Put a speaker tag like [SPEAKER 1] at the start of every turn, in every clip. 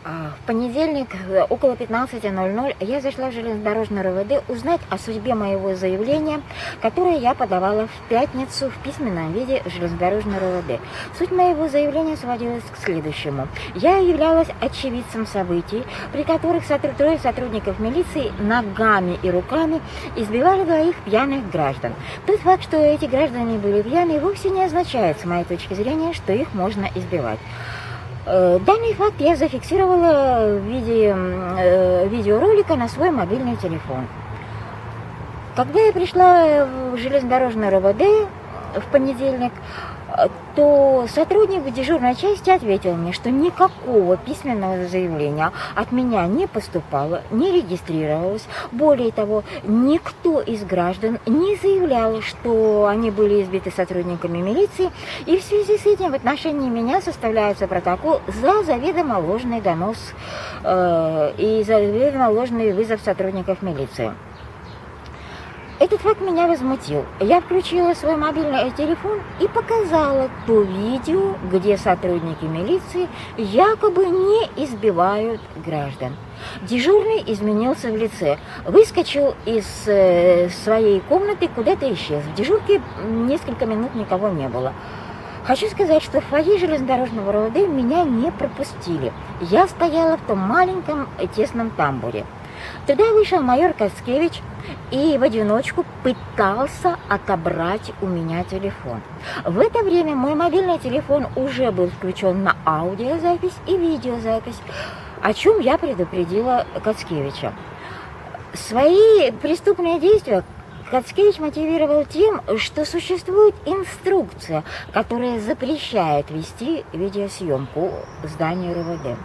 [SPEAKER 1] В понедельник около 15:00 я зашла в железнодорожный РОВД узнать о судьбе моего заявления, которое я подавала в пятницу в письменном виде в железнодорожный РОВД. Суть моего заявления сводилась к следующему. Я являлась очевидцем событий, при которых трое сотрудников милиции ногами и руками избивали двоих пьяных граждан. Тот факт, что эти граждане были пьяны, вовсе не означает, с моей точки зрения, что их можно избивать. Данный факт я зафиксировала в виде видеоролика на свой мобильный телефон. Когда я пришла в железнодорожный РОВД в понедельник, то сотрудник в дежурной части ответил мне, что никакого письменного заявления от меня не поступало, не регистрировалось. Более того, никто из граждан не заявлял, что они были избиты сотрудниками милиции, и в связи с этим в отношении меня составляется протокол за заведомо ложный донос и заведомо ложный вызов сотрудников милиции. Этот факт меня возмутил. Я включила свой мобильный телефон и показала то видео, где сотрудники милиции якобы не избивают граждан. Дежурный изменился в лице, выскочил из своей комнаты, куда-то исчез. В дежурке несколько минут никого не было. Хочу сказать, что в фойе железнодорожного РОВД меня не пропустили. Я стояла в том маленьком тесном тамбуре. Туда вышел майор Кацкевич и в одиночку пытался отобрать у меня телефон. В это время мой мобильный телефон уже был включен на аудиозапись и видеозапись, о чем я предупредила Кацкевича. Свои преступные действия Кацкевич мотивировал тем, что существует инструкция, которая запрещает вести видеосъемку здания РОВД.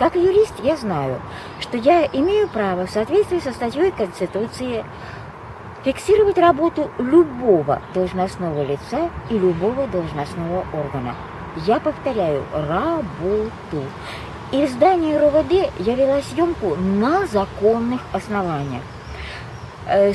[SPEAKER 1] Как юрист я знаю, что я имею право в соответствии со статьей Конституции фиксировать работу любого должностного лица и любого должностного органа. Я повторяю, работу. И в здании РОВД я вела съемку на законных основаниях.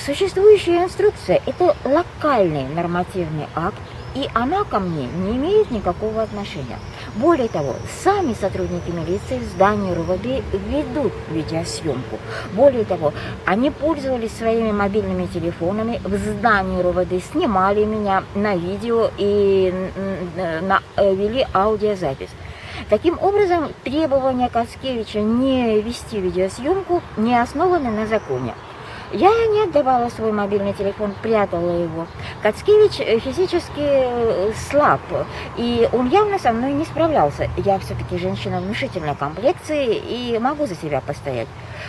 [SPEAKER 1] Существующая инструкция – это локальный нормативный акт, и она ко мне не имеет никакого отношения. Более того, сами сотрудники милиции в здании РОВД ведут видеосъемку. Более того, они пользовались своими мобильными телефонами в здании РОВД, снимали меня на видео и вели аудиозапись. Таким образом, требования Кацкевича не вести видеосъемку не основаны на законе. Я не отдавала свой мобильный телефон, прятала его. Кацкевич физически слаб, и он явно со мной не справлялся. Я все-таки женщина внушительной комплекции и могу за себя постоять.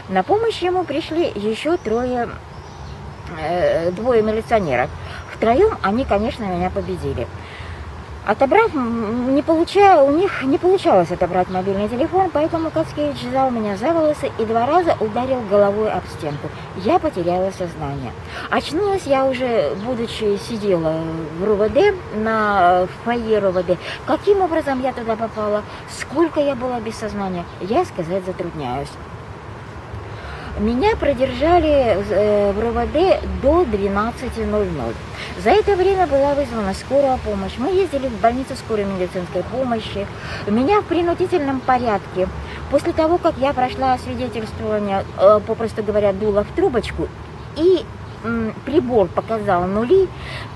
[SPEAKER 1] На помощь ему пришли еще двое милиционеров. Втроем они, конечно, меня победили. Отобрав, у них не получалось отобрать мобильный телефон, поэтому Кацкевич взял меня за волосы и 2 раза ударил головой об стенку. Я потеряла сознание. Очнулась я уже, будучи сидела в РОВД, в фойе РОВД. Каким образом я туда попала, сколько я была без сознания, я сказать затрудняюсь. Меня продержали в РОВД до 12:00. За это время была вызвана скорая помощь. Мы ездили в больницу скорой медицинской помощи. Меня в принудительном порядке, после того, как я прошла освидетельствование, попросту говоря, дула в трубочку, и прибор показал нули,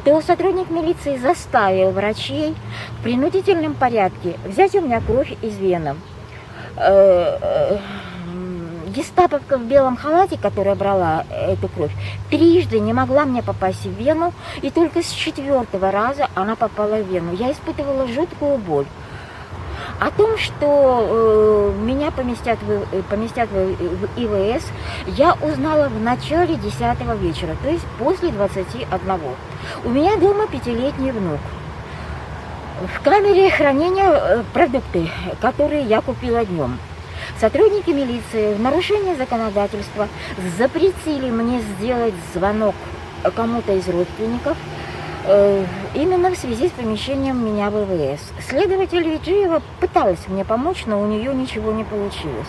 [SPEAKER 1] то сотрудник милиции заставил врачей в принудительном порядке взять у меня кровь из вены. Гестаповка в белом халате, которая брала эту кровь, 3 не могла мне попасть в вену, и только с 4-го раза она попала в вену. Я испытывала жуткую боль. О том, что меня поместят в ИВС, я узнала в начале 10-го вечера, то есть после 21. У меня дома 5-летний внук. В камере хранения продукты, которые я купила днем. Сотрудники милиции в нарушение законодательства запретили мне сделать звонок кому-то из родственников именно в связи с помещением меня в ИВС. Следователь Виджиева пыталась мне помочь, но у нее ничего не получилось.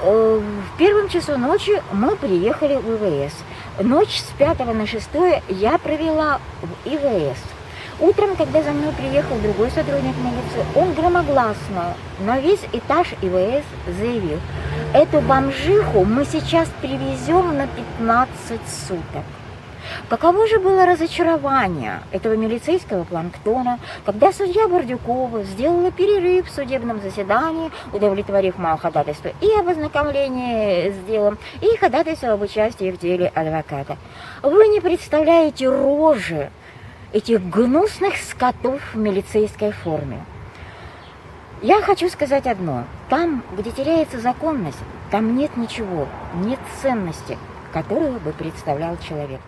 [SPEAKER 1] В 1 часу ночи мы приехали в ИВС. Ночь с 5 на 6 я провела в ИВС. Утром, когда за мной приехал другой сотрудник милиции, он громогласно на весь этаж ИВС заявил: эту бомжиху мы сейчас привезем на 15 суток. Каково же было разочарование этого милицейского планктона, когда судья Бордюкова сделала перерыв в судебном заседании, удовлетворив мое ходатайство и об ознакомлении с делом, и ходатайство об участии в деле адвоката. Вы не представляете рожи этих гнусных скотов в милицейской форме. Я хочу сказать одно. Там, где теряется законность, там нет ничего, нет ценности, которую бы представлял человек.